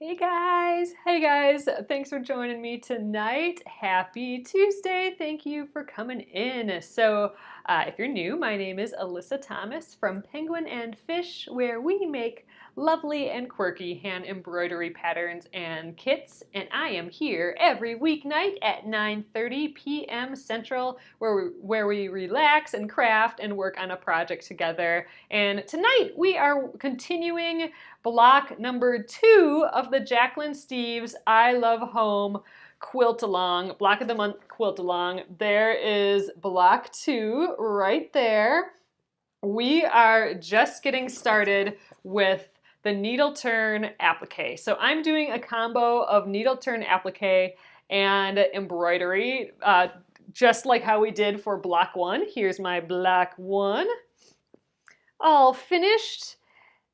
Hey guys, thanks for joining me tonight. Happy Tuesday. Thank you for coming in. If you're new, my name is Alyssa Thomas from Penguin and Fish, where we make lovely and quirky hand embroidery patterns and kits. And I am here every weeknight at 9:30 p.m. Central, where we relax and craft and work on a project together. And tonight we are continuing block number 2 of the Jacquelynne Steves I Love Home quilt along, block of the month quilt along. There is block 2 right there. We are just getting started with the needle turn applique. So I'm doing a combo of needle turn applique and embroidery, just like how we did for block 1. Here's my block 1, all finished.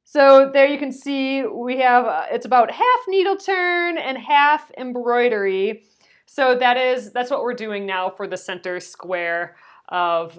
So there you can see we have, it's about half needle turn and half embroidery. So that's what we're doing now for the center square of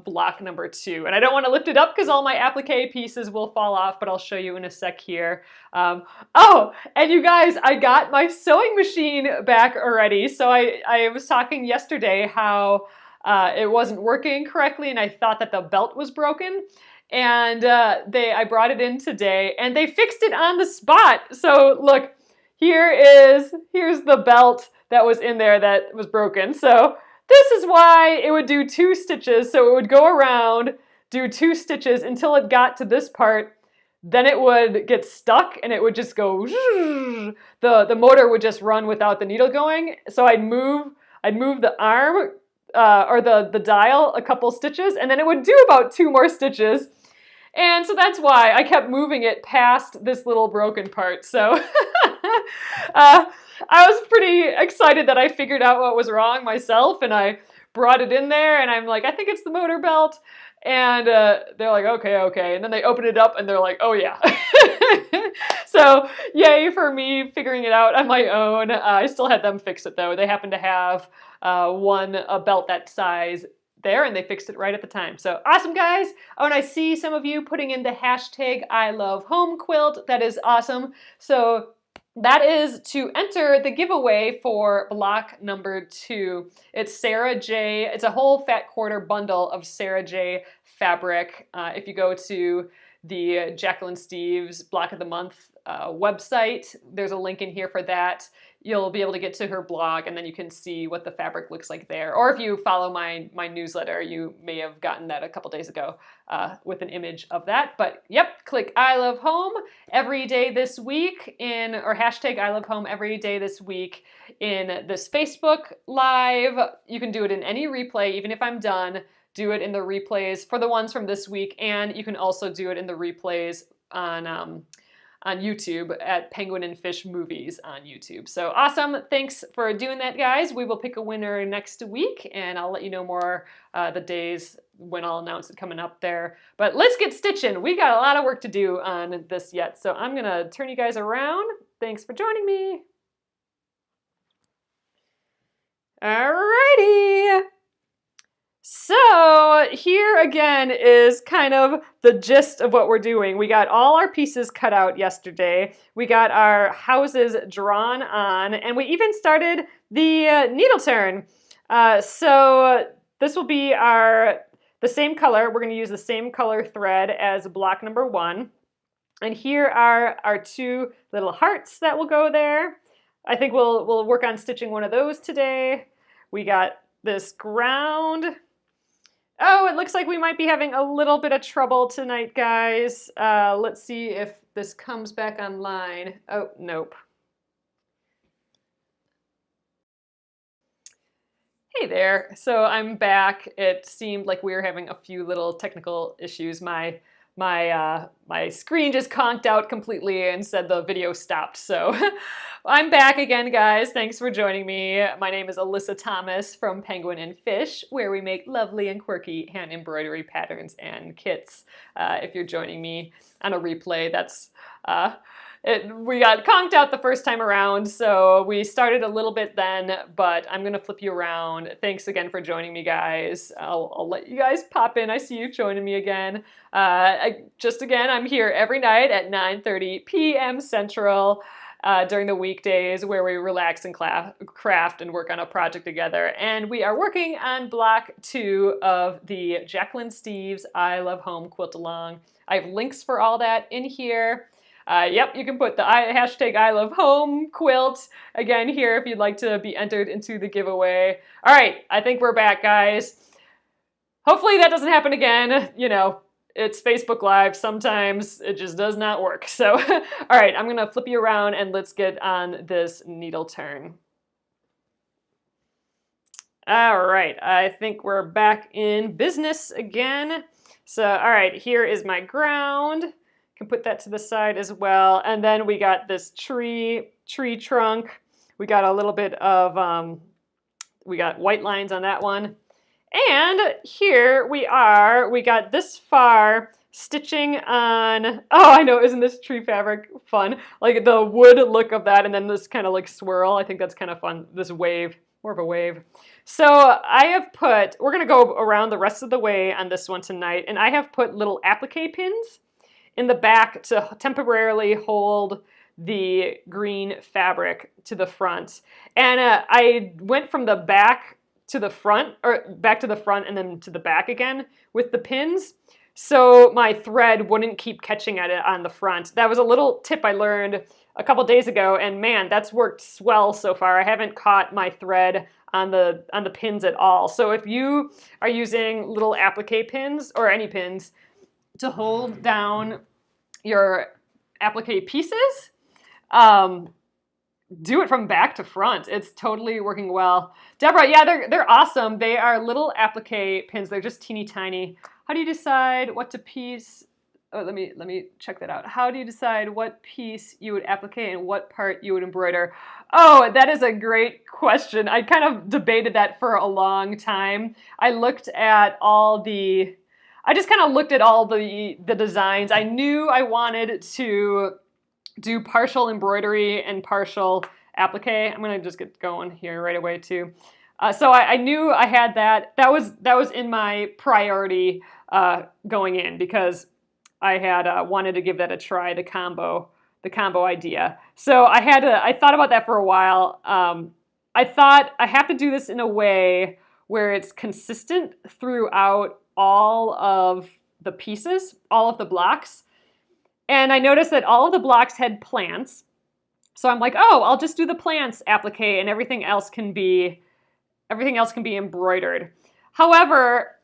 block number 2. And I don't want to lift it up because all my applique pieces will fall off, but I'll show you in a sec here. Oh, and you guys, I got my sewing machine back already. So I was talking yesterday how it wasn't working correctly and I thought that the belt was broken. And I brought it in today and they fixed it on the spot. So look, here's the belt that was in there that was broken. So this is why it would do 2 stitches. So it would go around, do 2 stitches until it got to this part. Then it would get stuck and it would just go, the motor would just run without the needle going. So I'd move the arm or the dial a couple stitches and then it would do about 2 more stitches. And so that's why I kept moving it past this little broken part. So I was pretty excited that I figured out what was wrong myself and I brought it in there and I'm like, I think it's the motor belt. And they're like, okay. And then they open it up and they're like, oh yeah. So yay for me figuring it out on my own. I still had them fix it though. They happen to have a belt that size there and they fixed it right at the time. So awesome, guys. Oh, and I see some of you putting in the hashtag I love home quilt. That is awesome. So that is to enter the giveaway for block number 2. It's Sara J. It's a whole fat quarter bundle of Sara J fabric. If you go to the Jacquelynne Steves block of the month website, there's a link in here for that. You'll be able to get to her blog and then you can see what the fabric looks like there. Or if you follow my newsletter, you may have gotten that a couple days ago with an image of that. But yep, click I love home every day this week or hashtag I love home every day this week in this Facebook Live. You can do it in any replay, even if I'm done. Do it in the replays for the ones from this week, and you can also do it in the replays on YouTube at Penguin and Fish Movies on YouTube. So awesome. Thanks for doing that, guys. We will pick a winner next week, and I'll let you know more the days when I'll announce it coming up there. But let's get stitching. We got a lot of work to do on this yet, so I'm going to turn you guys around. Thanks for joining me. Alrighty. So here again is kind of the gist of what we're doing. We got all our pieces cut out yesterday. We got our houses drawn on, and we even started the needle turn. So this will be the same color. We're going to use the same color thread as block number 1. And here are our 2 little hearts that will go there. I think we'll work on stitching one of those today. We got this ground. Oh, it looks like we might be having a little bit of trouble tonight, guys. Let's see if this comes back online. Oh, nope. Hey there. So I'm back. It seemed like we were having a few little technical issues. My screen just conked out completely and said the video stopped. So I'm back again, guys. Thanks for joining me. My name is Alyssa Thomas from Penguin and Fish, where we make lovely and quirky hand embroidery patterns and kits. If you're joining me on a replay, that's we got conked out the first time around, so we started a little bit then, but I'm gonna flip you around. Thanks again for joining me, guys. I'll let you guys pop in. I see you joining me again. Again, I'm here every night at 9:30 p.m. Central during the weekdays where we relax and craft and work on a project together. And we are working on block 2 of the Jacquelynne Steves I Love Home quilt along. I have links for all that in here. Yep, you can put the hashtag I Love Home quilt again here if you'd like to be entered into the giveaway. All right, I think we're back, guys. Hopefully that doesn't happen again. You know, it's Facebook Live. Sometimes it just does not work. So, all right, I'm gonna flip you around and let's get on this needle turn. All right, I think we're back in business again. So, all right, here is my ground. Can put that to the side as well. And then we got this tree trunk. We got a little bit of, we got white lines on that one. And here we are, we got this far stitching on, oh, I know, isn't this tree fabric fun? Like the wood look of that and then this kind of like swirl. I think that's kind of fun, this wave, more of a wave. So I have put, we're gonna go around the rest of the way on this one tonight, and I have put little applique pins in the back to temporarily hold the green fabric to the front. And I went from the back to the front, or back to the front and then to the back again with the pins, so my thread wouldn't keep catching at it on the front. That was a little tip I learned a couple days ago, and man, that's worked well so far. I haven't caught my thread on the pins at all. So if you are using little applique pins or any pins to hold down your applique pieces, do it from back to front. It's totally working well. Deborah, yeah, they're awesome. They are little applique pins. They're just teeny tiny. How do you decide what to piece? Oh, let me check that out. How do you decide what piece you would applique and what part you would embroider? Oh, that is a great question. I kind of debated that for a long time. I just kind of looked at all the designs. I knew I wanted to do partial embroidery and partial applique. I'm gonna just get going here right away too. So I knew I had that. That was in my priority going in, because I had wanted to give that a try, the combo idea. So I thought about that for a while. I thought I have to do this in a way where it's consistent throughout all of the pieces, all of the blocks. And I noticed that all of the blocks had plants. So I'm like, oh, I'll just do the plants applique and everything else can be embroidered. However,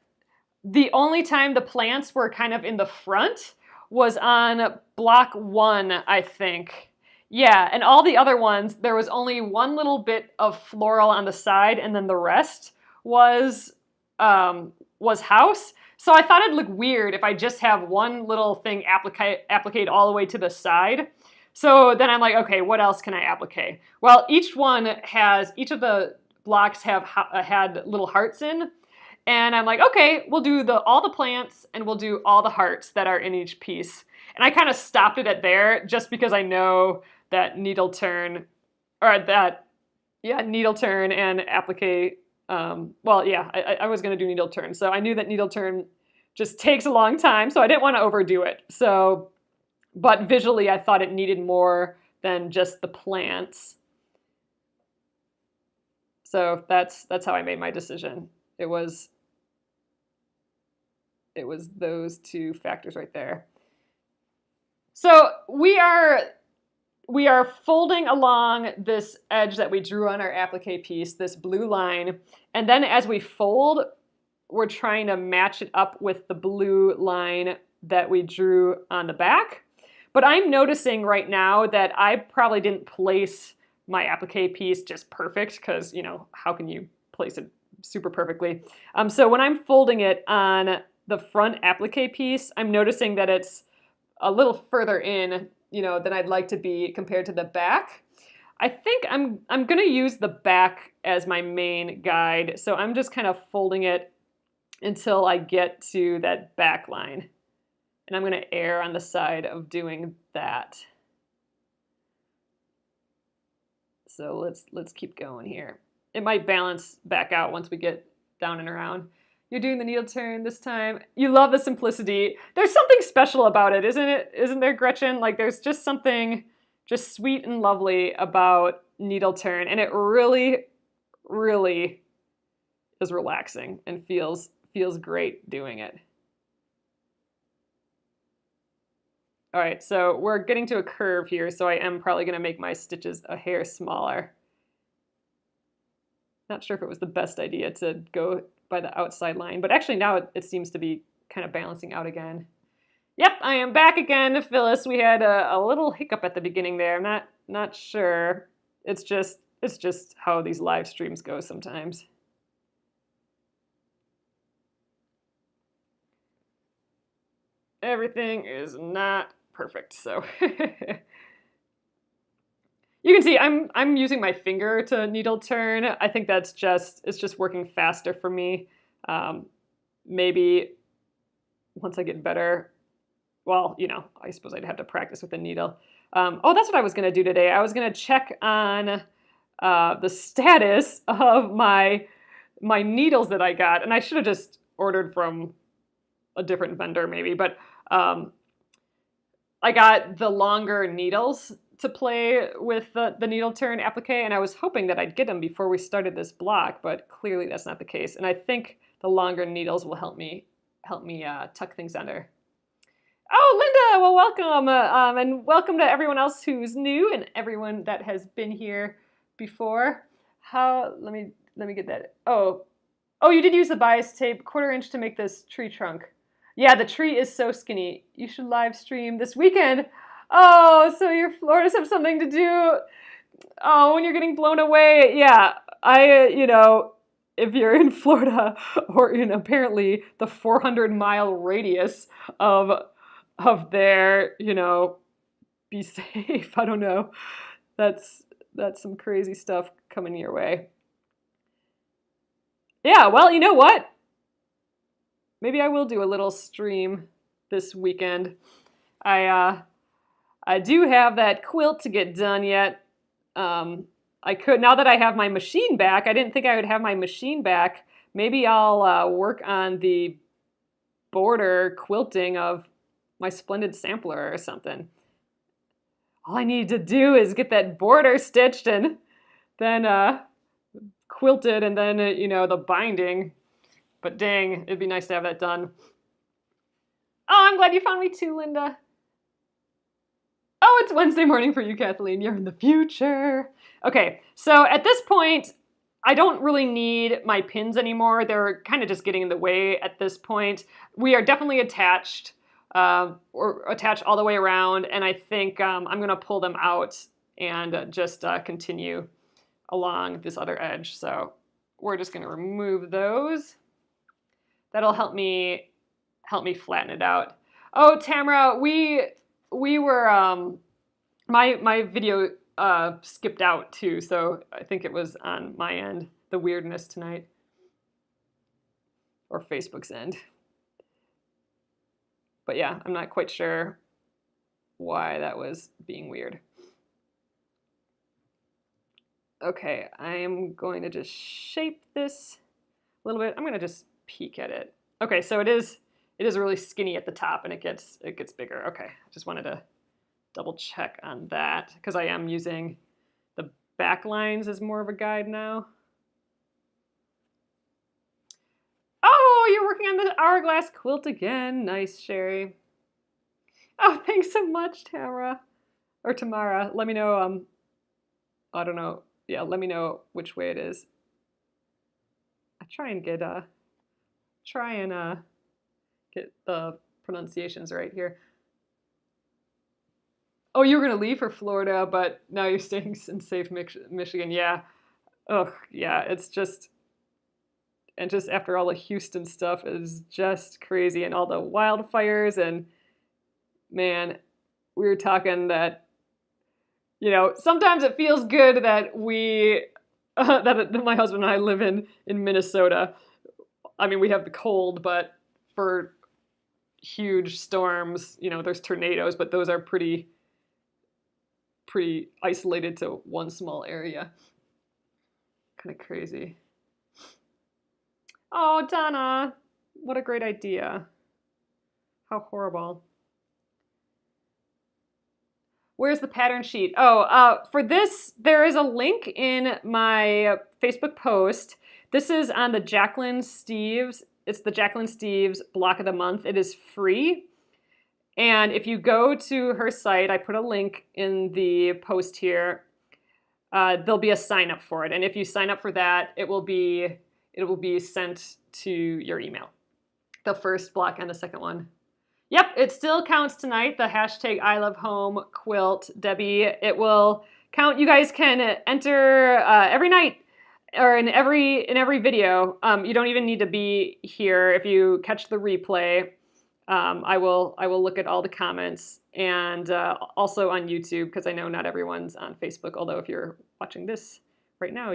the only time the plants were kind of in the front was on block 1, I think. Yeah, and all the other ones, there was only one little bit of floral on the side, and then the rest was house. So I thought it'd look weird if I just have one little thing appliqued all the way to the side. So then I'm like, okay, what else can I applique? Well, each of the blocks had little hearts in. And I'm like, okay, we'll do all the plants and we'll do all the hearts that are in each piece. And I kind of stopped it at there just because I know that needle turn and applique, I was going to do needle turn. So I knew that needle turn just takes a long time, so I didn't want to overdo it. So, but visually I thought it needed more than just the plants. So that's how I made my decision. It was those two factors right there. So we are folding along this edge that we drew on our applique piece, this blue line, and then as we fold, we're trying to match it up with the blue line that we drew on the back. But I'm noticing right now that I probably didn't place my applique piece just perfect, because, you know, how can you place it super perfectly? So when I'm folding it on the front applique piece, I'm noticing that it's a little further in, you know, than I'd like to be compared to the back. I think I'm gonna use the back as my main guide. So I'm just kind of folding it until I get to that back line. And I'm gonna err on the side of doing that. So let's keep going here. It might balance back out once we get down and around. You're doing the needle turn this time. You love the simplicity. There's something special about it, isn't it? Isn't there, Gretchen? Like there's just something just sweet and lovely about needle turn, and it really, really is relaxing and feels great doing it. All right, so we're getting to a curve here, so I am probably going to make my stitches a hair smaller. Not sure if it was the best idea to go by the outside line, but actually now it seems to be kind of balancing out again. Yep, I am back again, Phyllis. We had a little hiccup at the beginning there. I'm not sure. It's just how these live streams go sometimes. Everything is not perfect, so you can see I'm using my finger to needle turn. I think it's just working faster for me. Maybe once I get better, well, you know, I suppose I'd have to practice with the needle. Oh, that's what I was going to do today. I was going to check on the status of my needles that I got, and I should have just ordered from a different vendor maybe, but I got the longer needles to play with the needle turn applique, and I was hoping that I'd get them before we started this block, but clearly that's not the case. And I think the longer needles will help me tuck things under. Oh, Linda, well, welcome, and welcome to everyone else who's new and everyone that has been here before. Let me get that. Oh, you did use the bias tape, 1/4 inch to make this tree trunk. Yeah, the tree is so skinny. You should live stream this weekend. Oh, so your Floridas have something to do. Oh, when you're getting blown away. Yeah, you know, if you're in Florida or in apparently the 400-mile radius of there, you know, be safe. I don't know. That's some crazy stuff coming your way. Yeah, well, you know what? Maybe I will do a little stream this weekend. I do have that quilt to get done yet. I could, now that I have my machine back, I didn't think I would have my machine back. Maybe I'll work on the border quilting of my Splendid sampler or something. All I need to do is get that border stitched and then quilted, and then, you know, the binding. But dang, it'd be nice to have that done. Oh, I'm glad you found me too, Linda. Oh, it's Wednesday morning for you, Kathleen. You're in the future. Okay, so at this point, I don't really need my pins anymore. They're kind of just getting in the way at this point. We are definitely attached, or attached all the way around, and I think I'm going to pull them out and just continue along this other edge. So we're just going to remove those. That'll help me flatten it out. Oh, Tamara, we were my video skipped out too, so I think it was on my end, the weirdness tonight, or Facebook's end. But yeah, I'm not quite sure why that was being weird. Okay, I am going to just shape this a little bit. I'm going to just peek at it. Okay, so it is really skinny at the top, and it gets bigger. Okay, I just wanted to double check on that because I am using the back lines as more of a guide now. Oh, you're working on the hourglass quilt again. Nice, Sherry. Oh, thanks so much, Tamara. Or Tamara. Let me know, I don't know. Yeah, let me know which way it is. I try and get the pronunciations right here. Oh, you were going to leave for Florida, but now you're staying in safe Michigan. Yeah. Ugh, yeah, it's just, and just after all the Houston stuff is just crazy, and all the wildfires, and man, we were talking that, you know, sometimes it feels good that that my husband and I live in Minnesota. I mean, we have the cold, but for huge storms, you know, there's tornadoes, but those are pretty pretty isolated to one small area. Kind of crazy. Oh, Donna, what a great idea. How horrible. Where's the pattern sheet? Oh, for this, there is a link in my Facebook post. This is on the Jacquelynne Steves. It's the Jacquelynne Steves Block of the Month. It is free. And if you go to her site, I put a link in the post here. There'll be a sign up for it. And if you sign up for that, it will be sent to your email. The first block and the second one. Yep, it still counts tonight, the hashtag I Love Home Quilt, Debbie. It will count. You guys can enter every night or in every video. You don't even need to be here. If you catch the replay, I will look at all the comments, and also on YouTube, because I know not everyone's on Facebook, although if you're watching this right now,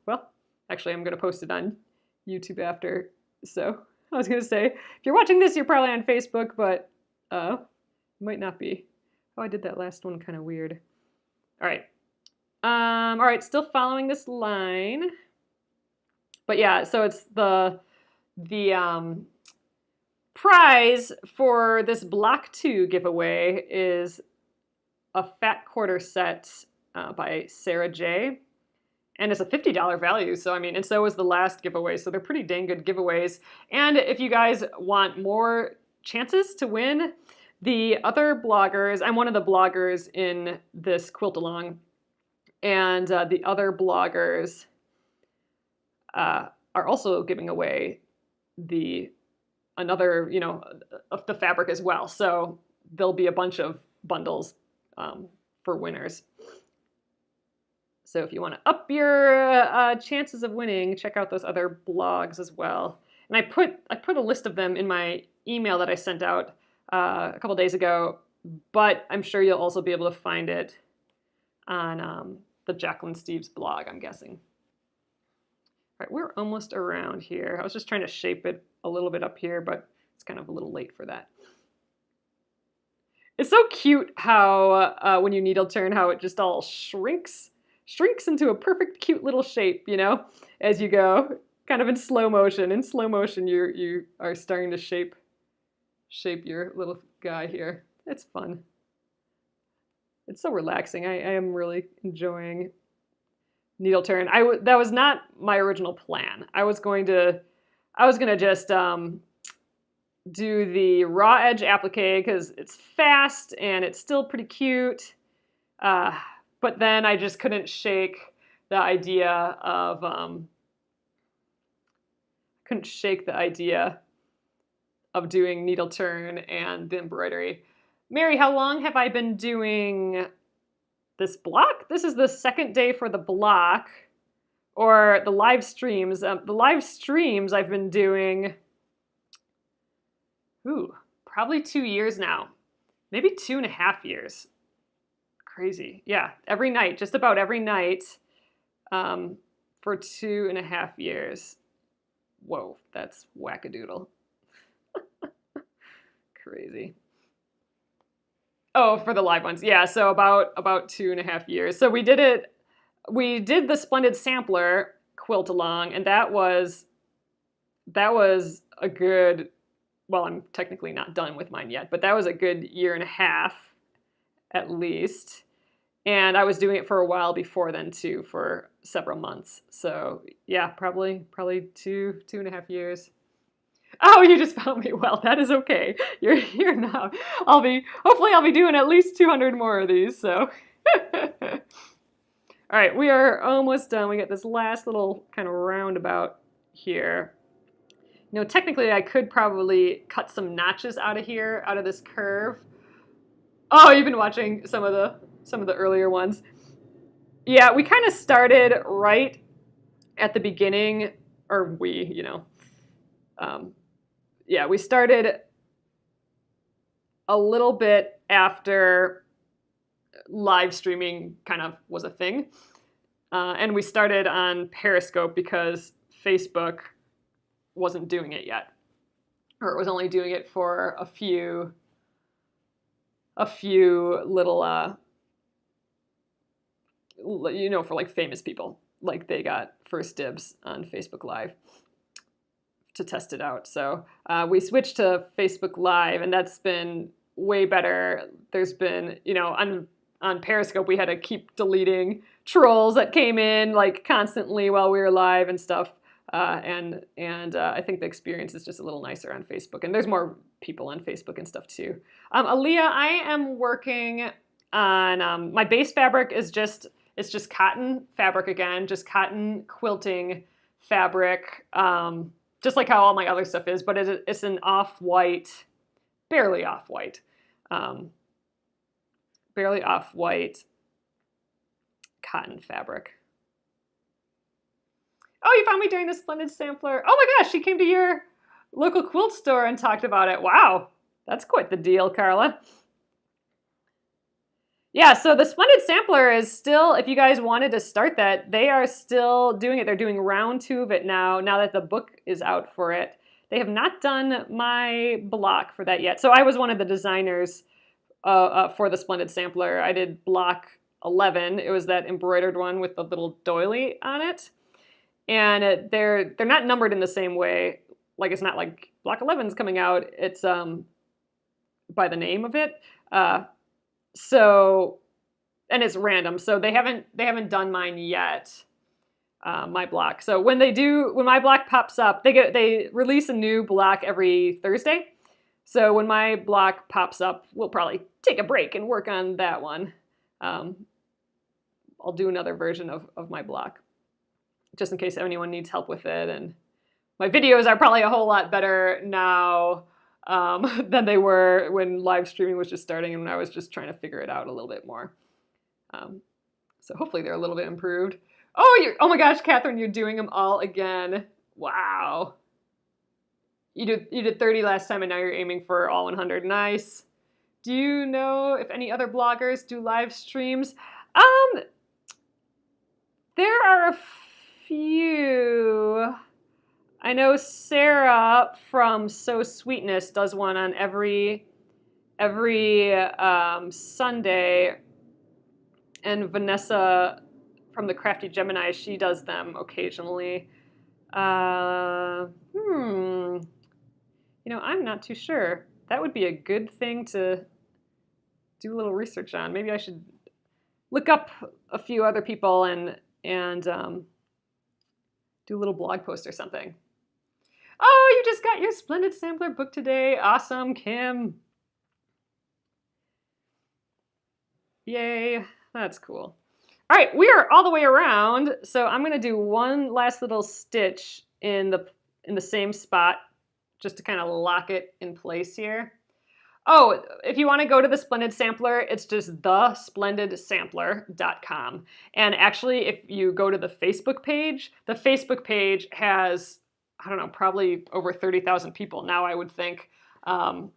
well, actually I'm going to post it on YouTube after, so I was going to say, if you're watching this, you're probably on Facebook, but might not be. Oh, I did that last one kind of weird. All right, still following this line. But yeah, so it's the prize for this Block 2 giveaway is a fat quarter set by Sara J. And it's a $50 value, so I mean, and so was the last giveaway, so they're pretty dang good giveaways. And if you guys want more chances to win, the other bloggers, I'm one of the bloggers in this quilt along, and the other bloggers are also giving away another, of the fabric as well. So there'll be a bunch of bundles for winners. So if you want to up your chances of winning, check out those other blogs as well. And I put a list of them in my email that I sent out a couple days ago, but I'm sure you'll also be able to find it on the Jacquelynne Steves blog, I'm guessing. All right, we're almost around here. I was just trying to shape it a little bit up here, but it's kind of a little late for that. It's so cute how when you needle turn, how it just all shrinks into a perfect, cute little shape, as you go, kind of in slow motion. In slow motion, you are starting to shape your little guy here. It's fun. It's so relaxing. I am really enjoying needle turn. That was not my original plan. I was gonna just do the raw edge applique because it's fast and it's still pretty cute. But then I just couldn't shake the idea of doing needle turn and the embroidery. Mary, how long have I been doing this block? This is the second day for the block, or the live streams. The live streams I've been doing, probably 2 years now, maybe 2.5 years. Crazy. Yeah, every night, just about every night for 2.5 years. Whoa, that's wackadoodle. Crazy. Oh, for the live ones. Yeah, so about 2.5 years. So we did the Splendid Sampler quilt along, and that was a good, well, I'm technically not done with mine yet, but that was a good 1.5 years at least. And I was doing it for a while before then too, for several months. So yeah, probably 2.5 years. Oh, you just found me. Well, that is okay. You're here now. Hopefully I'll be doing at least 200 more of these, so. All right, we are almost done. We got this last little kind of roundabout here. Technically I could probably cut some notches out of here, out of this curve. Oh, you've been watching some of the earlier ones. Yeah, we kind of started right at the beginning, or yeah, we started a little bit after live streaming kind of was a thing. And we started on Periscope because Facebook wasn't doing it yet, or it was only doing it for a few little you know, for like famous people, like they got first dibs on Facebook Live to test it out. So we switched to Facebook Live, and that's been way better. There's been, you know, on Periscope, we had to keep deleting trolls that came in like constantly while we were live and stuff. And I think the experience is just a little nicer on Facebook, and there's more people on Facebook and stuff too. Aaliyah, I am working on my base fabric is just cotton fabric again, just cotton quilting fabric, just like how all my other stuff is, but it's an off-white, barely off-white, cotton fabric. Oh, you found me during the Splendid Sampler. Oh my gosh, she came to your local quilt store and talked about it. Wow, that's quite the deal, Carla. Yeah, so the Splendid Sampler is still, if you guys wanted to start that, they are still doing it. They're doing round 2 of it now that the book is out for it. They have not done my block for that yet. So I was one of the designers for the Splendid Sampler. I did block 11. It was that embroidered one with the little doily on it. And they're not numbered in the same way. Like, it's not like block 11 is coming out. It's by the name of it. So, and it's random. So they haven't done mine yet, my block. So when my block pops up, they release a new block every Thursday. So when my block pops up, we'll probably take a break and work on that one. I'll do another version of my block, just in case anyone needs help with it. And my videos are probably a whole lot better now than they were when live streaming was just starting and when I was just trying to figure it out a little bit more. So hopefully they're a little bit improved. Oh my gosh, Catherine, you're doing them all again. Wow. You did 30 last time and now you're aiming for all 100. Nice. Do you know if any other bloggers do live streams? There are a few. I know Sarah from So Sweetness does one on every Sunday, and Vanessa from the Crafty Gemini, she does them occasionally. You know, I'm not too sure. That would be a good thing to do a little research on. Maybe I should look up a few other people and do a little blog post or something. Oh, you just got your Splendid Sampler book today. Awesome, Kim. Yay, that's cool. All right, we are all the way around, so I'm gonna do one last little stitch in the same spot just to kind of lock it in place here. Oh, if you want to go to the Splendid Sampler, it's just thesplendidsampler.com. And actually, if you go to the Facebook page has, I don't know, probably over 30,000 people now, I would think, in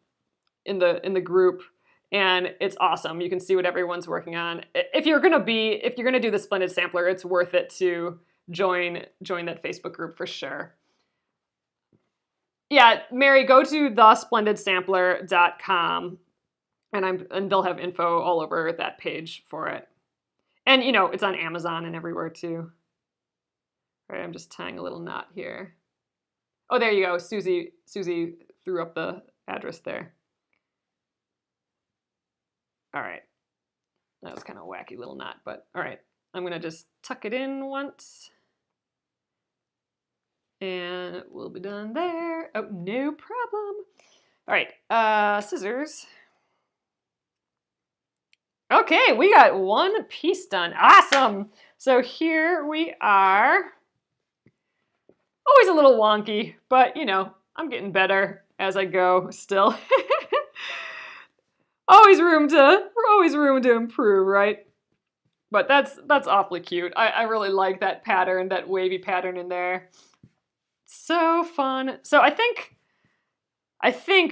the group, and it's awesome. You can see what everyone's working on. If you're gonna do the Splendid Sampler, it's worth it to join that Facebook group for sure. Yeah, Mary, go to thesplendidsampler.com, and they'll have info all over that page for it. And you know, it's on Amazon and everywhere too. All right, I'm just tying a little knot here. Oh, there you go. Susie threw up the address there. All right. That was kind of a wacky little knot, but all right. I'm going to just tuck it in once. And we'll be done there. Oh, no problem. All right, scissors. Okay, we got one piece done. Awesome. So here we are. Always a little wonky, but you know, I'm getting better as I go still. always room to improve, right? But that's awfully cute. I really like that pattern, that wavy pattern in there. So fun. So I think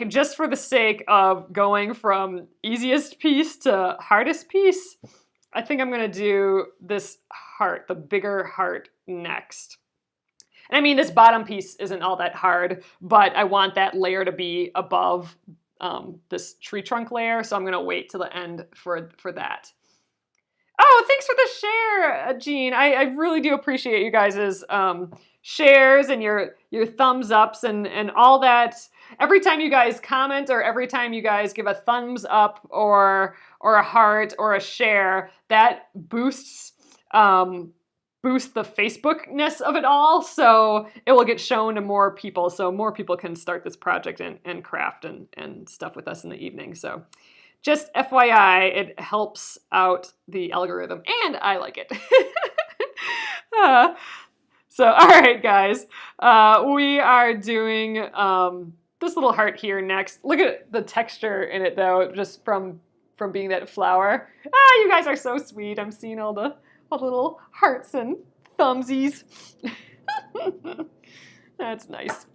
just for the sake of going from easiest piece to hardest piece, I think I'm gonna do this heart, the bigger heart next. And I mean, this bottom piece isn't all that hard, but I want that layer to be above this tree trunk layer, so I'm gonna wait till the end for that. Oh, Oh, thanks for the share, Jean. I really do appreciate you guys' shares and your thumbs ups and all that. Every time you guys comment or every time you guys give a thumbs up or a heart or a share, that boosts the Facebookness of it all, so it will get shown to more people, so more people can start this project and craft and stuff with us in the evening. So just FYI, it helps out the algorithm, and I like it. So, all right, guys, we are doing this little heart here next. Look at the texture in it, though, just from being that flower. Ah, you guys are so sweet. I'm seeing all the little hearts and thumbsies. That's nice.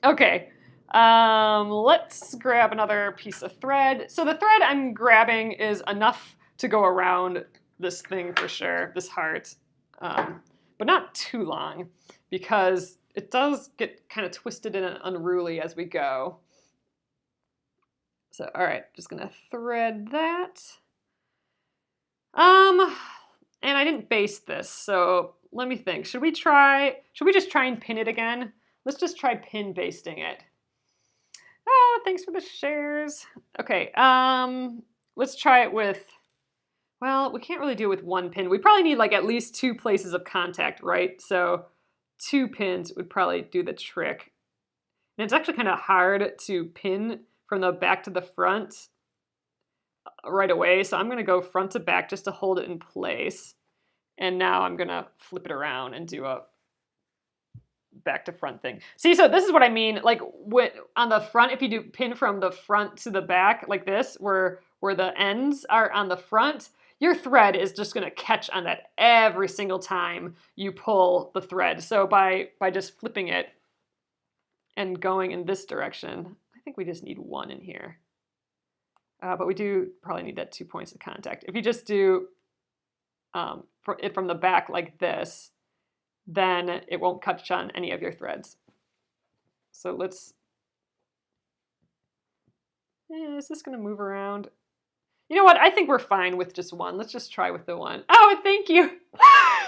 Okay, let's grab another piece of thread. So the thread I'm grabbing is enough to go around this thing for sure, this heart, but not too long because it does get kind of twisted and unruly as we go. So, all right, just gonna thread that. And I didn't baste this, so let me think. Should we just try and pin it again? Let's just try pin basting it. Oh, thanks for the shares. Okay, let's try it with, well, we can't really do it with one pin. We probably need like at least 2 places of contact, right? So 2 pins would probably do the trick. And it's actually kind of hard to pin from the back to the front right away. So I'm gonna go front to back just to hold it in place. And now I'm gonna flip it around and do a back to front thing. See, so this is what I mean. Like on the front, if you do pin from the front to the back like this, where the ends are on the front, your thread is just gonna catch on that every single time you pull the thread. So by just flipping it and going in this direction, I think we just need 1 in here. But we do probably need that 2 points of contact. If you just do it from the back like this, then it won't catch on any of your threads. So let's, is this gonna move around? You know what, I think we're fine with just 1. Let's just try with the 1. Oh, thank you.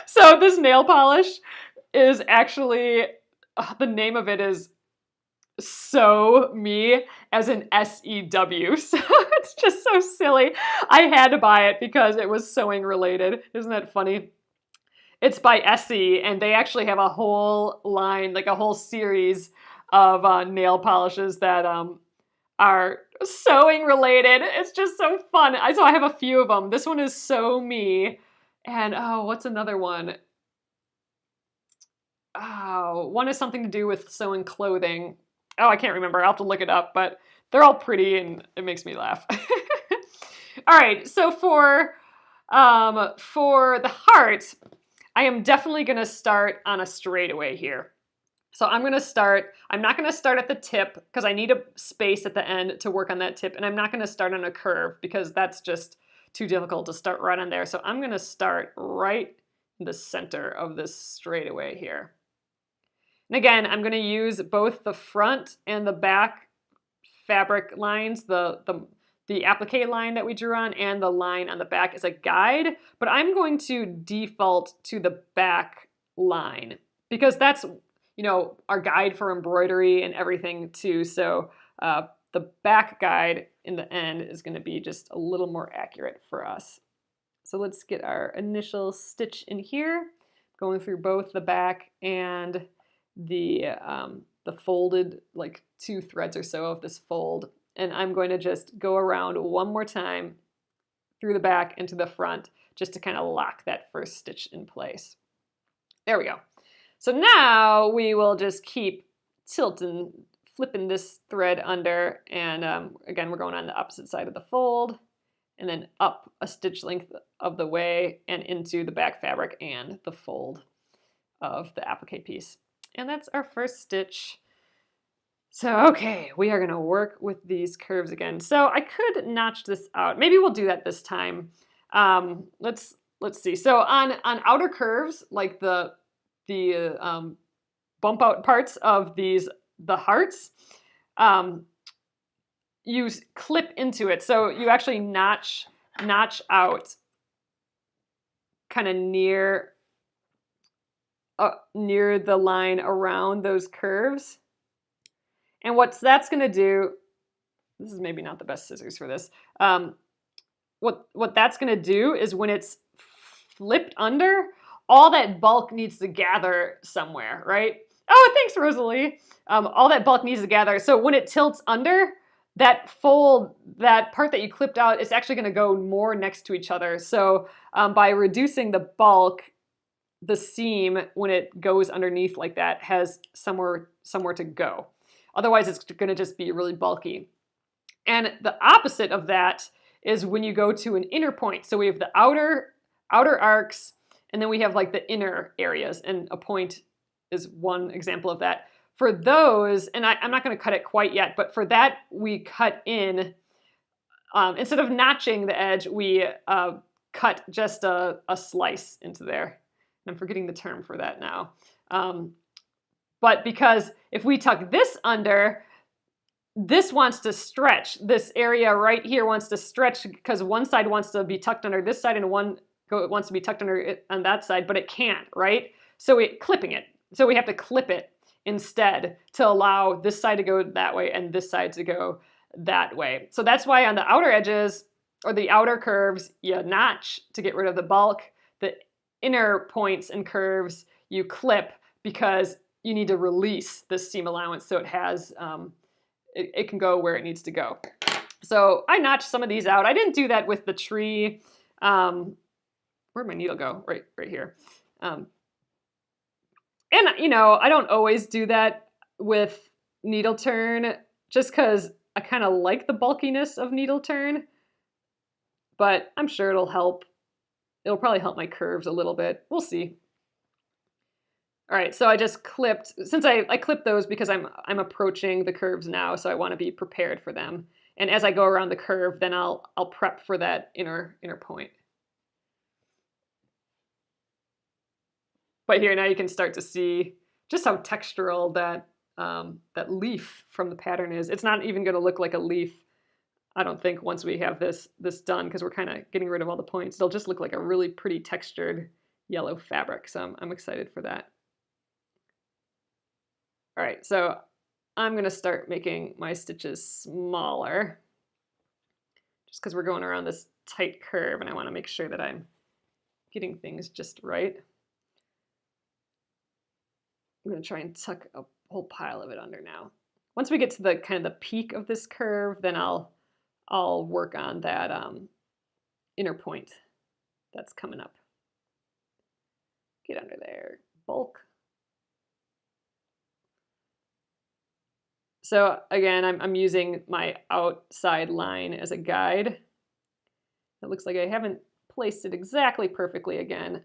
So this nail polish is actually, the name of it is Sew Me, as in S-E-W. So it's just so silly. I had to buy it because it was sewing related. Isn't that funny? It's by Essie, and they actually have a whole line, like a whole series of nail polishes that are sewing related. It's just so fun. So I have a few of them. This one is Sew Me, and oh, what's another one? Oh, one is something to do with sewing clothing. Oh, I can't remember. I'll have to look it up, but they're all pretty and it makes me laugh. All right, so for the heart, I am definitely gonna start on a straightaway here. So I'm not gonna start at the tip because I need a space at the end to work on that tip, and I'm not gonna start on a curve because that's just too difficult to start right on there. So I'm gonna start right in the center of this straightaway here. And again, I'm gonna use both the front and the back fabric lines, the applique line that we drew on and the line on the back as a guide, but I'm going to default to the back line because that's, you know, our guide for embroidery and everything too. So the back guide in the end is gonna be just a little more accurate for us. So let's get our initial stitch in here, going through both the back and the folded, like 2 threads or so of this fold. And I'm going to just go around one more time through the back into the front just to kind of lock that first stitch in place. There we go. So now we will just keep tilting, flipping this thread under, and again, we're going on the opposite side of the fold, and then up a stitch length of the way and into the back fabric and the fold of the applique piece. And that's our first stitch. So, okay, we are gonna work with these curves again. So I could notch this out. Maybe we'll do that this time. Let's see. So on outer curves, like the bump out parts of the hearts, you clip into it. So you actually notch out kind of near the line around those curves. And what that's going to do, this is maybe not the best scissors for this. What that's going to do is when it's flipped under, all that bulk needs to gather somewhere, right? Oh, thanks, Rosalie. All that bulk needs to gather. So when it tilts under, that fold, that part that you clipped out, is actually going to go more next to each other. So by reducing the bulk, the seam, when it goes underneath like that, has somewhere to go. Otherwise, it's going to just be really bulky. And the opposite of that is when you go to an inner point. So we have the outer arcs, and then we have like the inner areas, and a point is one example of that. For those, and I'm not going to cut it quite yet, but for that we cut in, instead of notching the edge, we cut just a slice into there. I'm forgetting the term for that now. But because if we tuck this under, this wants to stretch. This area right here wants to stretch because one side wants to be tucked under this side and one wants to be tucked under it on that side, but it can't, right? So we're clipping it. So we have to clip it instead to allow this side to go that way and this side to go that way. So that's why on the outer edges or the outer curves, you notch to get rid of the bulk. The inner points and curves you clip because you need to release this seam allowance so it has, it can go where it needs to go. So I notched some of these out. I didn't do that with the tree. Where'd my needle go? Right here. And, you know, I don't always do that with needle turn just because I kind of like the bulkiness of needle turn, but I'm sure it'll help. It'll probably help my curves a little bit. We'll see. All right, so I just clipped, since I clipped those because I'm approaching the curves now, so I want to be prepared for them. And as I go around the curve, then I'll prep for that inner point. But here now you can start to see just how textural that that leaf from the pattern is. It's not even going to look like a leaf, I don't think, once we have this done, because we're kind of getting rid of all the points. It'll just look like a really pretty textured yellow fabric. So I'm excited for that. All right, so I'm going to start making my stitches smaller just because we're going around this tight curve and I want to make sure that I'm getting things just right. I'm going to try and tuck a whole pile of it under now. Once we get to the kind of the peak of this curve, then I'll work on that inner point that's coming up. Get under there, bulk. So again, I'm using my outside line as a guide. It looks like I haven't placed it exactly perfectly again,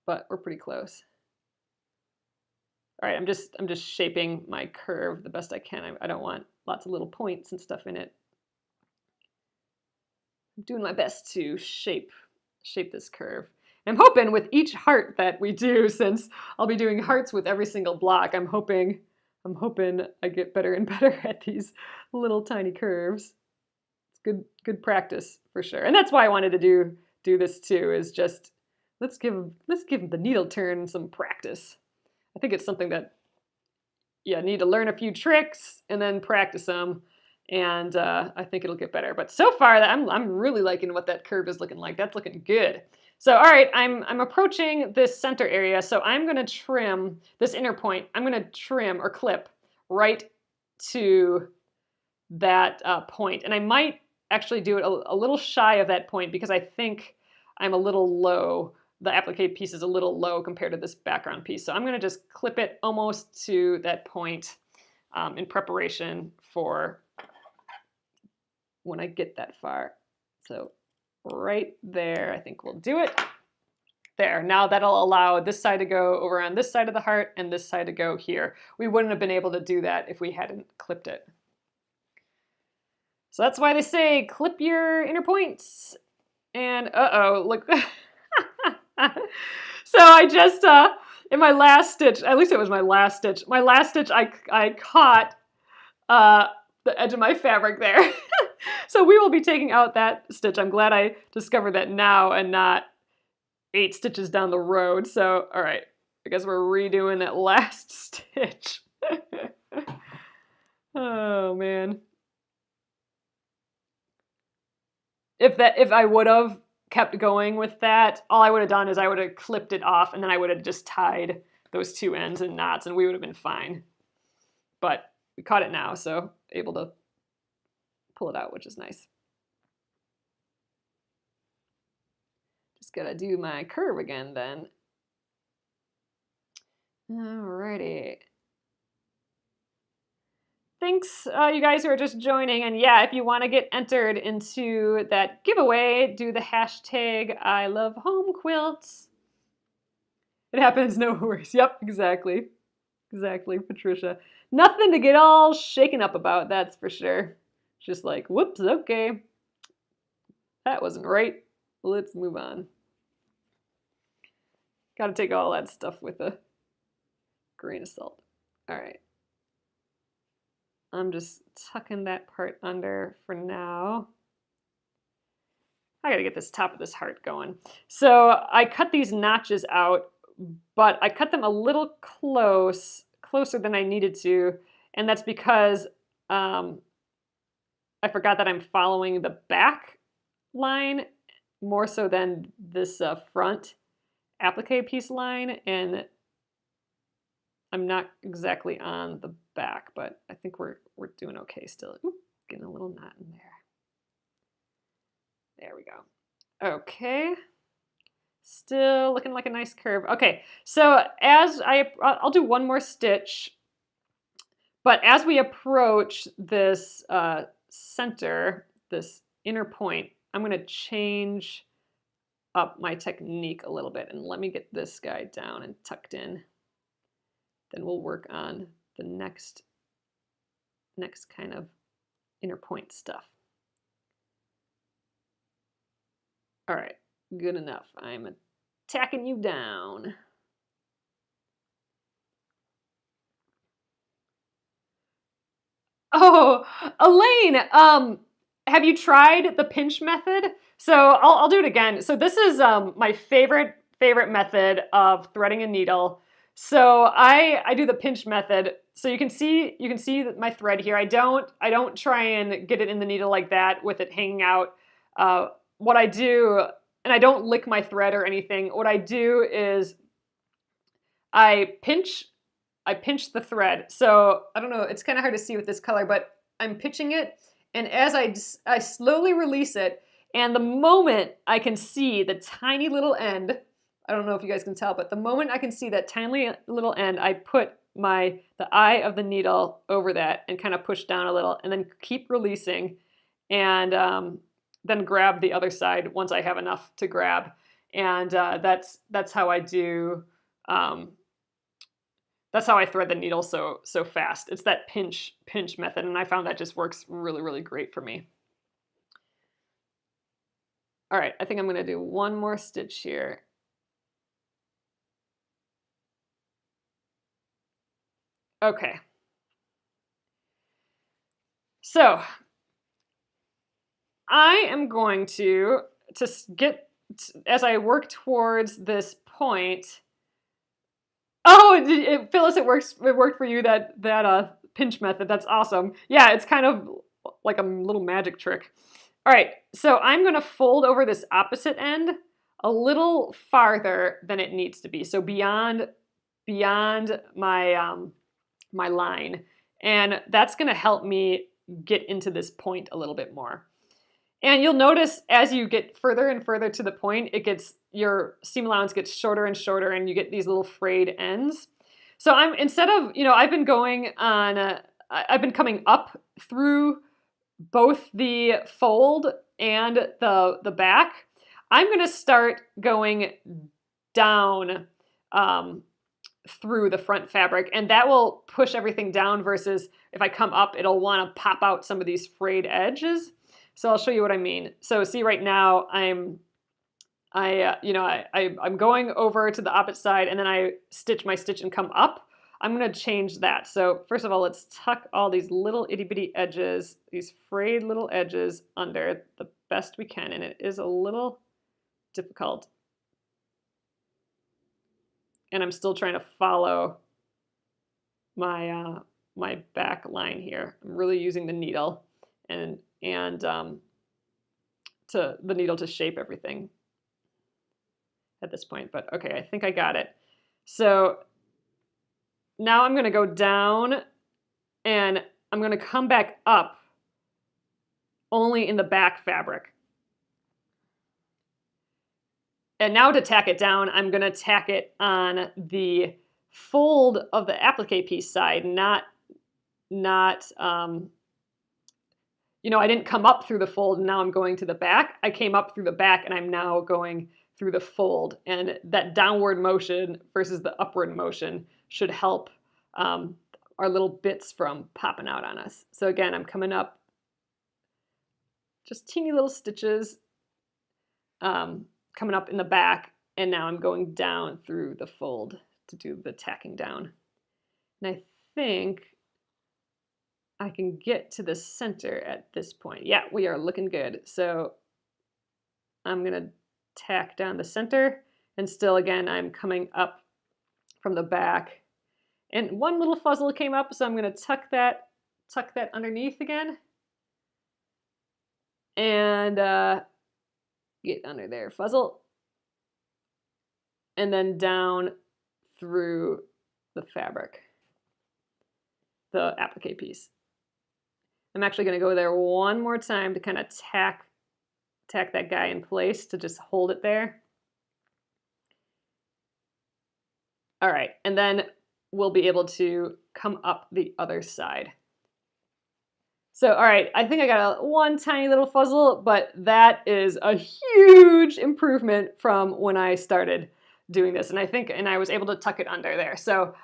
but we're pretty close. All right, I'm just shaping my curve the best I can. I don't want lots of little points and stuff in it. I'm doing my best to shape this curve. I'm hoping with each heart that we do, since I'll be doing hearts with every single block, I'm hoping I get better and better at these little tiny curves. It's good practice for sure. And that's why I wanted to do this too, is just let's give the needle turn some practice. I think it's something that you need to learn a few tricks and then practice them, and I think it'll get better. But so far, I'm really liking what that curve is looking like. That's looking good. So all right, I'm approaching this center area, so I'm going to trim this inner point. I'm going to trim or clip right to that point, and I might actually do it a little shy of that point because I think I'm a little low. The applique piece is a little low compared to this background piece. So I'm going to just clip it almost to that point in preparation for when I get that far. So right there, I think we'll do it. There, now that'll allow this side to go over on this side of the heart and this side to go here. We wouldn't have been able to do that if we hadn't clipped it. So that's why they say clip your inner points. And uh-oh, look. So I just, in my last stitch, at least it was my last stitch, I caught the edge of my fabric there. So we will be taking out that stitch. I'm glad I discovered that now and not 8 stitches down the road. So, all right, I guess we're redoing that last stitch. Oh man. If I would have kept going with that, all I would have done is I would have clipped it off and then I would have just tied those 2 ends in knots and we would have been fine. But we caught it now, so able to pull it out, which is nice. Just gotta do my curve again then. Alrighty. Thanks, you guys who are just joining. And yeah, if you want to get entered into that giveaway, do the hashtag I love home quilts. It happens, no worries. Yep, exactly. Exactly, Patricia. Nothing to get all shaken up about, that's for sure. Just like, whoops, okay. That wasn't right. Let's move on. Gotta take all that stuff with a grain of salt. All right. I'm just tucking that part under for now. I gotta get this top of this heart going. So I cut these notches out, but I cut them a little closer than I needed to, and that's because I forgot that I'm following the back line more so than this front applique piece line, and I'm not exactly on the back, but I think we're doing okay still. Ooh, getting a little knot in there. There we go. Okay. Still looking like a nice curve. Okay, so as I'll do one more stitch, but as we approach this center, this inner point, I'm going to change up my technique a little bit, and let me get this guy down and tucked in. Then we'll work on the next kind of inner point stuff. All right, good enough. I'm tacking you down. Oh, Elaine, have you tried the pinch method? So I'll do it again. So this is my favorite method of threading a needle. So I do the pinch method. So you can see my thread here. I don't try and get it in the needle like that with it hanging out. What I do, and I don't lick my thread or anything. What I do is I pinch the thread. So I don't know, it's kind of hard to see with this color, but I'm pinching it, and as I slowly release it, and the moment I can see the tiny little end, I don't know if you guys can tell, but the moment I can see that tiny little end, I put the eye of the needle over that and kind of push down a little, and then keep releasing, and then grab the other side once I have enough to grab. And that's how I do. That's how I thread the needle so fast. It's that pinch method, and I found that just works really, really great for me. All right, I think I'm going to do one more stitch here. Okay. So I am going to get, as I work towards this point. Oh, Phyllis, it worked for you, that pinch method. That's awesome. Yeah, it's kind of like a little magic trick. All right, so I'm going to fold over this opposite end a little farther than it needs to be. So beyond my my line, and that's going to help me get into this point a little bit more. And you'll notice as you get further and further to the point, your seam allowance gets shorter and shorter, and you get these little frayed ends. So instead of, I've been going on, I've been coming up through both the fold and the back. I'm going to start going down through the front fabric, and that will push everything down, versus if I come up, it'll want to pop out some of these frayed edges. So I'll show you what I mean. So see, right now I'm going over to the opposite side, and then I stitch my stitch and come up. I'm going to change that. So first of all, let's tuck all these little itty bitty edges, these frayed little edges under the best we can. And it is a little difficult. And I'm still trying to follow my my back line here. I'm really using the needle and to the needle to shape everything at this point. But okay, I think I got it. So now I'm going to go down and I'm going to come back up only in the back fabric. And now to tack it down, I'm going to tack it on the fold of the applique piece side, not you know, I didn't come up through the fold and now I'm going to the back. I came up through the back and I'm now going through the fold. And that downward motion versus the upward motion should help our little bits from popping out on us. So again, I'm coming up just teeny little stitches coming up in the back, and now I'm going down through the fold to do the tacking down. And I think I can get to the center at this point. Yeah, we are looking good. So I'm gonna tack down the center, and still again, I'm coming up from the back. And one little fuzzle came up, so I'm gonna tuck that underneath again. And get under there, fuzzle. And then down through the fabric, the applique piece. I'm actually going to go there one more time to kind of tack that guy in place to just hold it there. All right, and then we'll be able to come up the other side. So, all right, I think I got one tiny little fuzzle, but that is a huge improvement from when I started doing this. And I was able to tuck it under there. So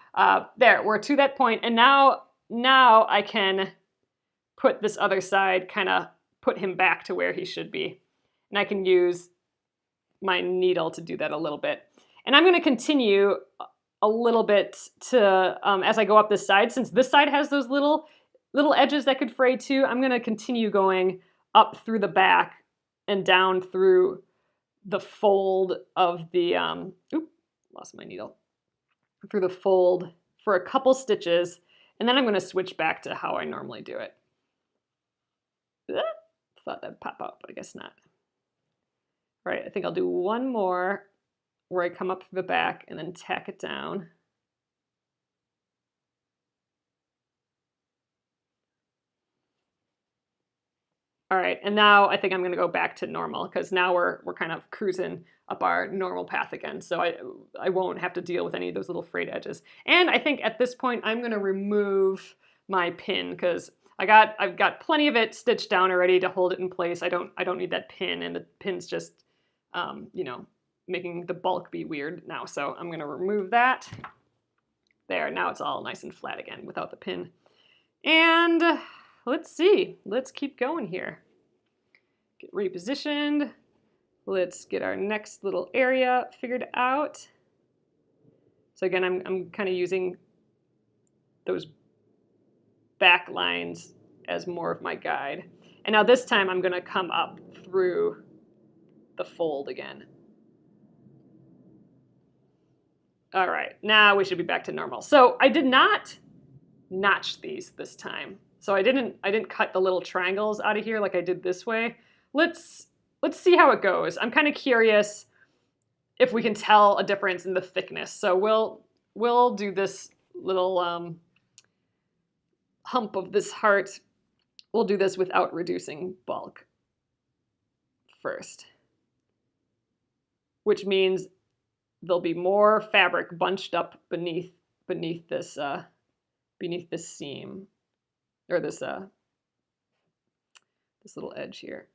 there, we're to that point. And now I can put this other side, kind of put him back to where he should be. And I can use my needle to do that a little bit. And I'm going to continue a little bit to, as I go up this side, since this side has those little edges that could fray too, I'm going to continue going up through the back and down through the fold of the, lost my needle, through the fold for a couple stitches, and then I'm going to switch back to how I normally do it. Thought that'd pop out, but I guess not. All right, I think I'll do one more where I come up through the back and then tack it down. All right, and now I think I'm gonna go back to normal because now we're kind of cruising up our normal path again. So I won't have to deal with any of those little frayed edges. And I think at this point I'm gonna remove my pin because I've got plenty of it stitched down already to hold it in place. I don't need that pin, and the pin's just you know, making the bulk be weird now. So I'm gonna remove that. There, now it's all nice and flat again without the pin. And let's see, let's keep going here. Get repositioned. Let's get our next little area figured out. So again, I'm kind of using those back lines as more of my guide. And now this time I'm gonna come up through the fold again. All right, now we should be back to normal. So I did not notch these this time. So I didn't cut the little triangles out of here like I did this way. Let's see how it goes. I'm kind of curious if we can tell a difference in the thickness. So we'll do this little hump of this heart. We'll do this without reducing bulk first, which means there'll be more fabric bunched up beneath this seam, or this little edge here.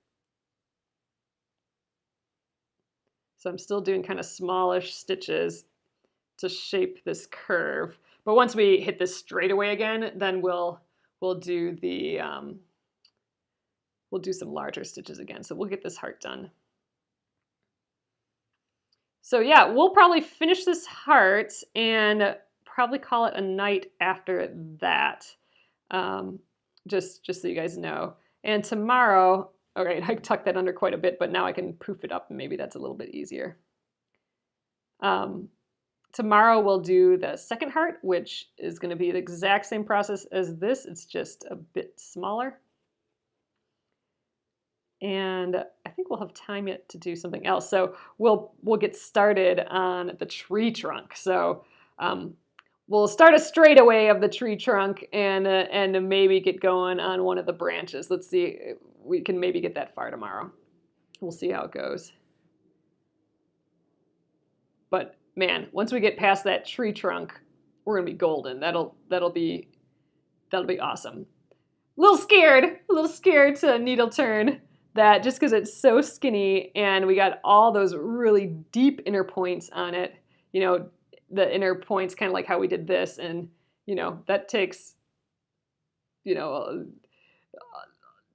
So I'm still doing kind of smallish stitches to shape this curve. But once we hit this straightaway again, then we'll do the we'll do some larger stitches again. So we'll get this heart done. So yeah, we'll probably finish this heart and probably call it a night after that, just so you guys know. And tomorrow, all right, I tucked that under quite a bit, but now I can poof it up and maybe that's a little bit easier. Tomorrow we'll do the second heart, which is going to be the exact same process as this. It's just a bit smaller. And I think we'll have time yet to do something else. So we'll get started on the tree trunk. So we'll start a straightaway of the tree trunk and maybe get going on one of the branches. Let's see, we can maybe get that far tomorrow. We'll see how it goes. But man, once we get past that tree trunk, we're gonna be golden. That'll be awesome. A little scared to needle turn that just because it's so skinny and we got all those really deep inner points on it. You know, the inner points kind of like how we did this, and you know that takes, you know,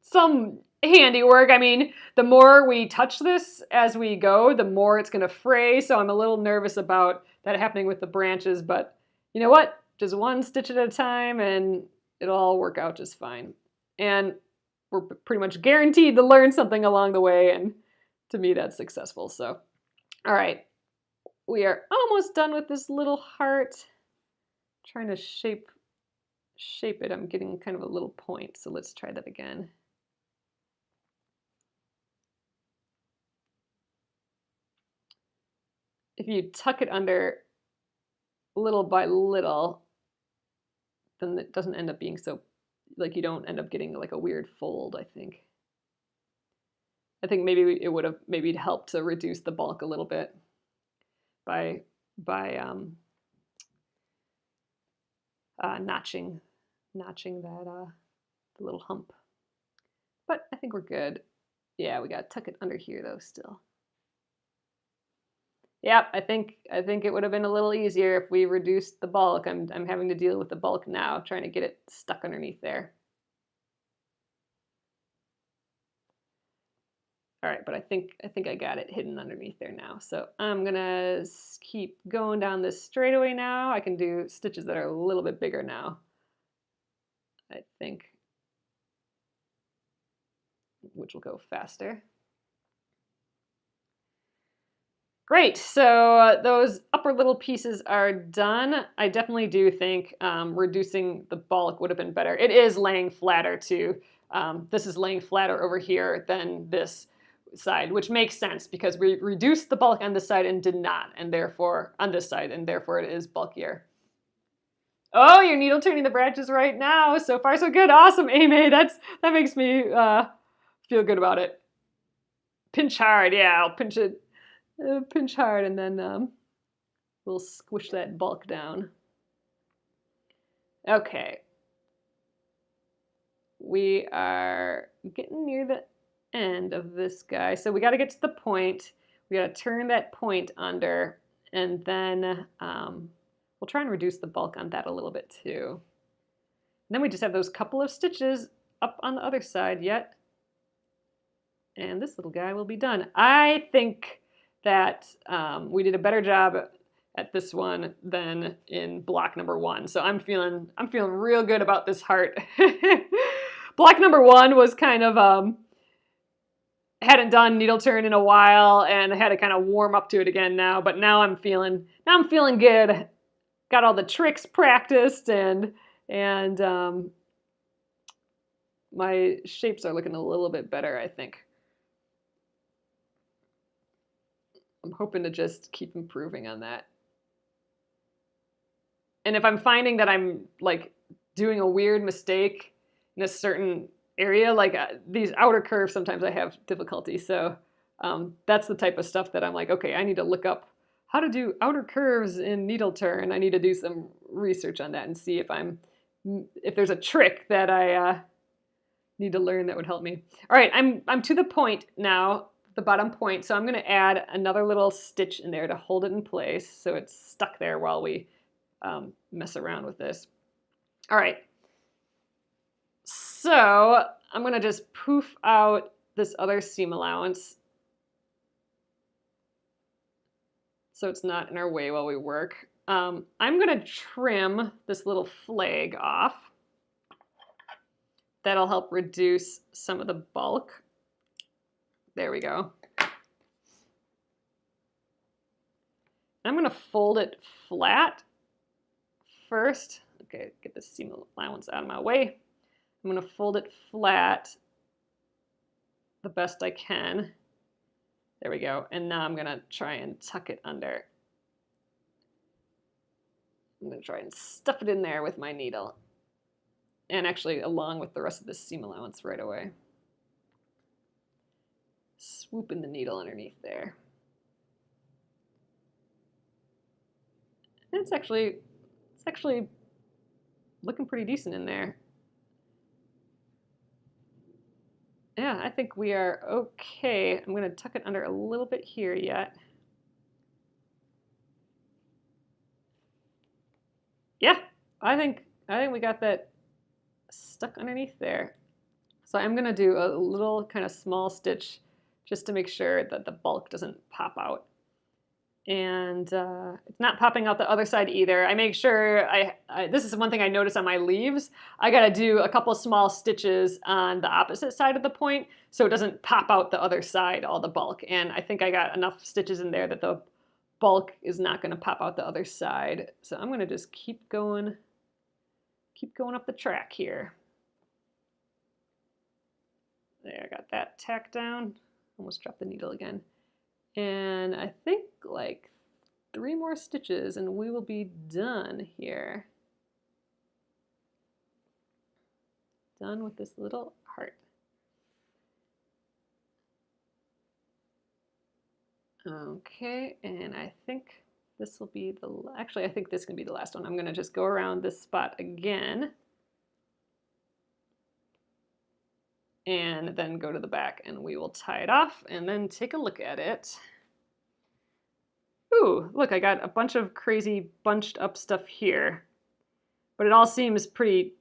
some handiwork. I mean, the more we touch this as we go, the more it's going to fray. So I'm a little nervous about that happening with the branches, but you know what? Just one stitch at a time and it'll all work out just fine. And we're pretty much guaranteed to learn something along the way. And to me, that's successful. So, all right, we are almost done with this little heart. Trying to shape it. I'm getting kind of a little point. So let's try that again. If you tuck it under little by little, then it doesn't end up being so, like you don't end up getting like a weird fold, I think. I think maybe it would have maybe helped to reduce the bulk a little bit by notching that the little hump. But I think we're good. Yeah, we gotta tuck it under here though still. Yep, I think it would have been a little easier if we reduced the bulk. I'm having to deal with the bulk now, trying to get it stuck underneath there. All right, but I think I got it hidden underneath there now. So I'm gonna keep going down this straightaway now. I can do stitches that are a little bit bigger now, I think, which will go faster. Great, so those upper little pieces are done. I definitely do think reducing the bulk would have been better. It is laying flatter too. This is laying flatter over here than this side, which makes sense because we reduced the bulk on this side and did not, and therefore on this side, and therefore it is bulkier. Oh, you're needle turning the branches right now. So far so good. Awesome, Amy. That makes me feel good about it. Pinch hard, yeah, I'll pinch it. Pinch hard and then we'll squish that bulk down. Okay. We are getting near the end of this guy. So we got to get to the point. We got to turn that point under and then we'll try and reduce the bulk on that a little bit too. And then we just have those couple of stitches up on the other side yet. And this little guy will be done. I think that we did a better job at this one than in block number 1. So I'm feeling real good about this heart. Block number 1 was kind of hadn't done needle turn in a while and I had to kind of warm up to it again now, but now I'm feeling good. Got all the tricks practiced and my shapes are looking a little bit better, I think. I'm hoping to just keep improving on that. And if I'm finding that I'm like doing a weird mistake in a certain area, like these outer curves, sometimes I have difficulty. So that's the type of stuff that I'm like, okay, I need to look up how to do outer curves in needle turn. I need to do some research on that and see if there's a trick that I need to learn that would help me. All right, I'm to the point now. The bottom point, so I'm going to add another little stitch in there to hold it in place so it's stuck there while we mess around with this. All right, so I'm going to just poof out this other seam allowance so it's not in our way while we work. I'm gonna trim this little flag off. That'll help reduce some of the bulk. There we go. I'm gonna fold it flat first. Okay, get this seam allowance out of my way. I'm gonna fold it flat the best I can. There we go. And now I'm gonna try and tuck it under. I'm gonna try and stuff it in there with my needle. And actually along with the rest of this seam allowance right away. Swoop in the needle underneath there. And it's actually looking pretty decent in there. Yeah, I think we are okay. I'm going to tuck it under a little bit here yet. Yeah, I think we got that stuck underneath there. So I'm going to do a little kind of small stitch just to make sure that the bulk doesn't pop out. And it's not popping out the other side either. I make sure, this is one thing I notice on my leaves, I gotta do a couple small stitches on the opposite side of the point so it doesn't pop out the other side, all the bulk. And I think I got enough stitches in there that the bulk is not gonna pop out the other side. So I'm gonna just keep going up the track here. There, I got that tacked down. Almost dropped the needle again. And I think like 3 more stitches and we will be done here. Done with this little heart. Okay, and I think this will be actually I think this can be the last one. I'm gonna just go around this spot again. And then go to the back and we will tie it off and then take a look at it. Ooh, look, I got a bunch of crazy bunched up stuff here, but it all seems pretty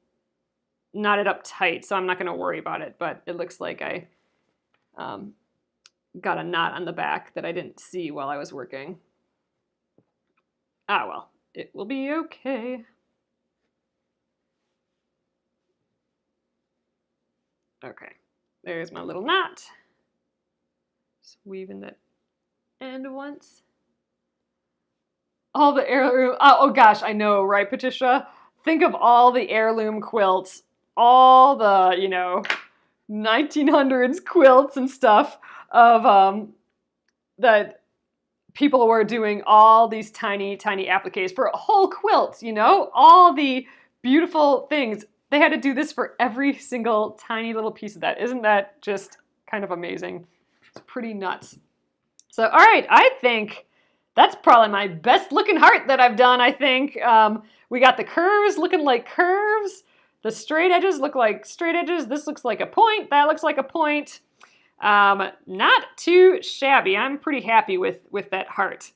knotted up tight, so I'm not gonna worry about it, but it looks like I got a knot on the back that I didn't see while I was working. Ah, well, it will be okay. Okay, there's my little knot. Just weave in that end once. All the heirloom, oh gosh, I know, right, Patricia? Think of all the heirloom quilts, all the, 1900s quilts and stuff of that people were doing all these tiny, tiny appliques for a whole quilt, all the beautiful things. They had to do this for every single tiny little piece of that. Isn't that just kind of amazing? It's pretty nuts. So, all right, I think that's probably my best looking heart that I've done, I think. We got the curves looking like curves. The straight edges look like straight edges. This looks like a point. That looks like a point. Not too shabby. I'm pretty happy with that heart.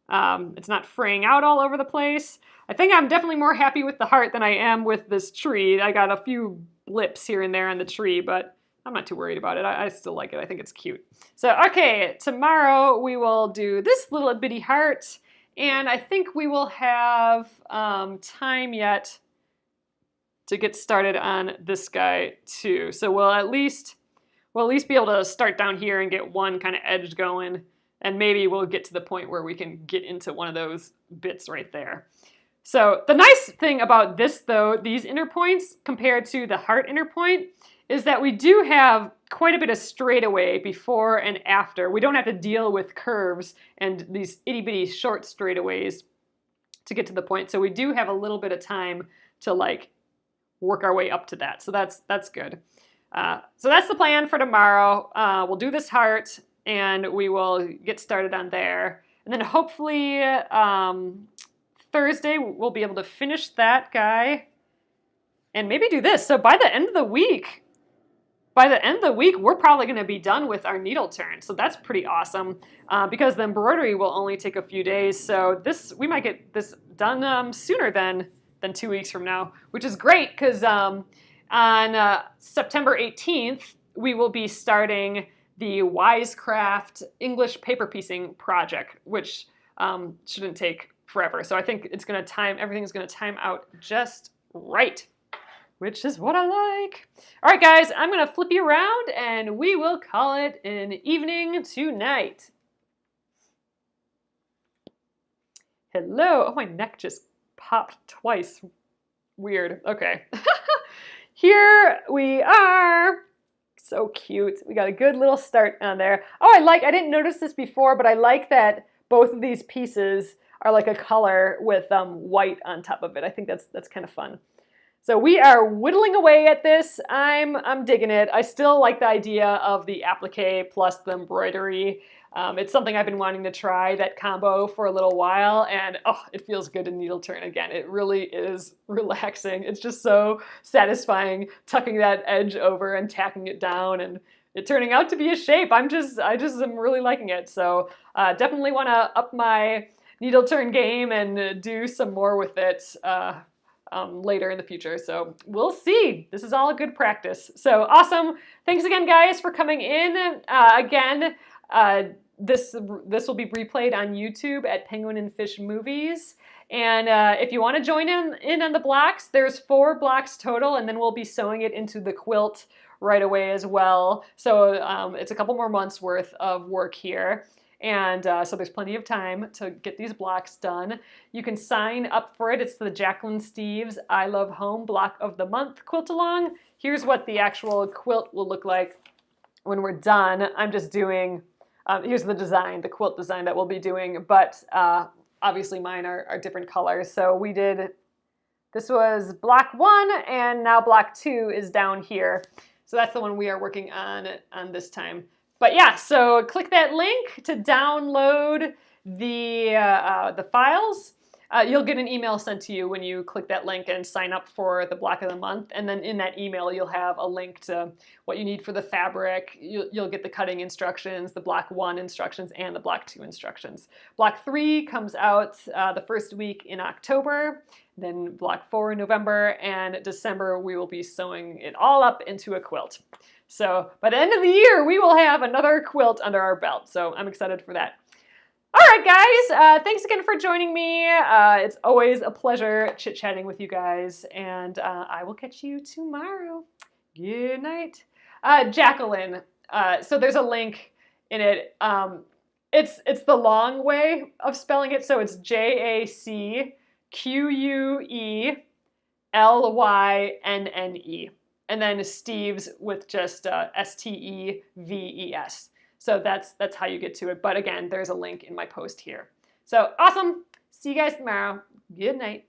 It's not fraying out all over the place. I think I'm definitely more happy with the heart than I am with this tree. I got a few blips here and there on the tree, but I'm not too worried about it. I still like it. I think it's cute. So, okay, tomorrow we will do this little bitty heart, and I think we will have time yet to get started on this guy too. So we'll at least be able to start down here and get one kind of edge going, and maybe we'll get to the point where we can get into one of those bits right there. So the nice thing about this, though, these inner points compared to the heart inner point, is that we do have quite a bit of straightaway before and after. We don't have to deal with curves and these itty bitty short straightaways to get to the point. So we do have a little bit of time to like work our way up to that. So that's good. So that's the plan for tomorrow. We'll do this heart and we will get started on there. And then hopefully Thursday we'll be able to finish that guy and maybe do this. So by the end of the week, we're probably going to be done with our needle turn. So that's pretty awesome because the embroidery will only take a few days. So we might get this done sooner than 2 weeks from now, which is great because on September 18th, we will be starting the Wisecraft English paper piecing project, which shouldn't take forever. So I think it's going to everything's going to time out just right, which is what I like. All right, guys, I'm going to flip you around and we will call it an evening tonight. Hello. Oh, my neck just popped twice. Weird. Okay. Here we are. So cute. We got a good little start on there. Oh, I didn't notice this before, but I like that both of these pieces are like a color with white on top of it. I think that's kind of fun. So we are whittling away at this. I'm digging it. I still like the idea of the applique plus the embroidery. It's something I've been wanting to try, that combo, for a little while, and oh, it feels good to needle turn again. It really is relaxing. It's just so satisfying tucking that edge over and tacking it down and it turning out to be a shape. I just am really liking it. So definitely want to up my needle turn game and do some more with it later in the future. So we'll see. This is all a good practice. So awesome. Thanks again, guys, for coming in. This will be replayed on YouTube at Penguin and Fish Movies. And if you want to join in on the blocks, there's 4 blocks total, and then we'll be sewing it into the quilt right away as well. So it's a couple more months worth of work here. And so there's plenty of time to get these blocks done. You can sign up for it. It's the Jacquelynne Steves I Love Home Block of the Month quilt along. Here's what the actual quilt will look like when we're done. I'm just doing, here's the design, the quilt design that we'll be doing, but obviously mine are different colors. So we did, this was block 1, and now block 2 is down here. So that's the one we are working on this time. But yeah, so click that link to download the files. You'll get an email sent to you when you click that link and sign up for the block of the month. And then in that email, you'll have a link to what you need for the fabric. You'll get the cutting instructions, the block 1 instructions, and the block 2 instructions. Block 3 comes out the first week in October. Then block 4 in November, and December we will be sewing it all up into a quilt. So by the end of the year, we will have another quilt under our belt. So I'm excited for that. All right, guys, thanks again for joining me. It's always a pleasure chit-chatting with you guys, and I will catch you tomorrow. Good night. Jacquelynne, so there's a link in it. It's the long way of spelling it, so it's JACQUELYNNE. And then Steves with just STEVES. So that's how you get to it. But again, there's a link in my post here. So awesome. See you guys tomorrow. Good night.